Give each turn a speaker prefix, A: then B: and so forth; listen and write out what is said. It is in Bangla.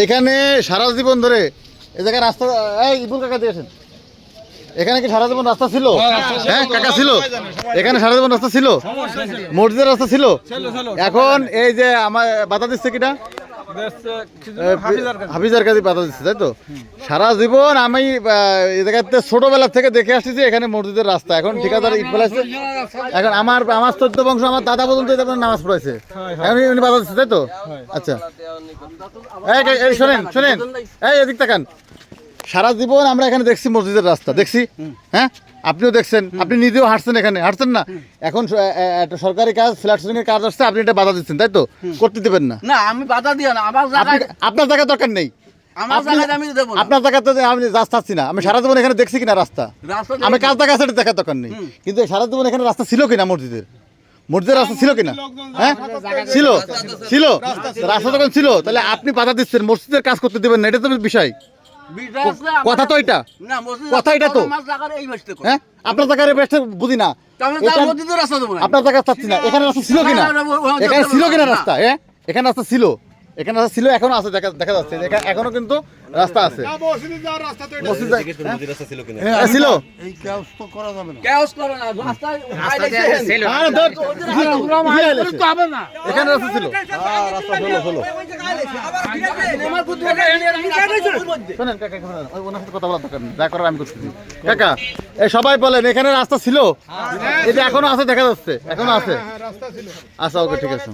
A: এখানে সারা জীবন ধরে এই জায়গায় রাস্তা, এই ইবুল কাকা দিয়েছেন, এখানে কি সারা জীবন রাস্তা ছিল? হ্যাঁ কাকা ছিল, এখানে সারা জীবন রাস্তা ছিল, মসজিদের রাস্তা ছিল। এখন এই যে আমার বাধা দিচ্ছে কিনা, হাফিজার কাছে বাধা দিচ্ছে, তাই তো? সারা জীবন আমি এই জায়গাতে ছোটবেলা থেকে দেখে আসছি এখানে মসজিদের রাস্তা, এখন ঠিকাদার ইট ফেলাইছে। এখন আমার 14 বংশ, আমার দাদা পর্যন্ত নামাজ পড়াইছে, এখন উনি বাধা দিচ্ছে, তাই তো? আচ্ছা এই শোনেন শোনেন, এই এদিক তাকান। সারা জীবন আমরা এখানে দেখছি মসজিদের রাস্তা, দেখছি, হ্যাঁ আপনিও দেখছেন, আপনি নিজেও হাঁটছেন, এখানে হাঁটছেন না? এখন একটা সরকারি কাজ, ফ্ল্যাট সিলিং এর কাজ আসছে, আপনি এটা বাধা দিচ্ছেন, তাই তো? করতে দিবেন না।
B: না আমি বাধা দিও না, আমার জায়গায়,
A: আপনার জায়গা দরকার নেই,
B: আমার জায়গায় আমি দেব না।
A: আপনার জায়গাতে আমি রাস্তা চাচ্ছি না, আমি সারা জীবন এখানে দেখছি কিনা রাস্তা, আমি কাজ দেখা সেটা দেখার দরকার নেই, কিন্তু সারা জীবন এখানে রাস্তা ছিল কিনা, মসজিদের রাস্তা ছিল কিনা? হ্যাঁ ছিল, ছিল রাস্তা যখন ছিল, তাহলে আপনি বাধা দিচ্ছেন, মসজিদের কাজ করতে দিবেন না, এটা তো বিষয়। কথা তো এটা, কথা এটা তো, হ্যাঁ আপনার জায়গায় বেস্ট বুঝি না, আপনার জায়গায় চাচ্ছি না। এখানে রাস্তা ছিল কিনা, এখানে ছিল কিনা রাস্তা? হ্যাঁ এখানে রাস্তা ছিল, এখানে রাস্তা ছিল, এখনো আছে, দেখা যাচ্ছে এখনো কিন্তু রাস্তা আছে। ছিল এখানে রাস্তা ছিল, শোনেন কাকা, ওনার সাথে কথা বলার দরকার নেই, যা করার আমি করতেছি। কাকা এই সবাই বলেন এখানে রাস্তা ছিল, এটা এখনো আছে, দেখা যাচ্ছে এখনো আছে। আচ্ছা ওকে ঠিক আছে।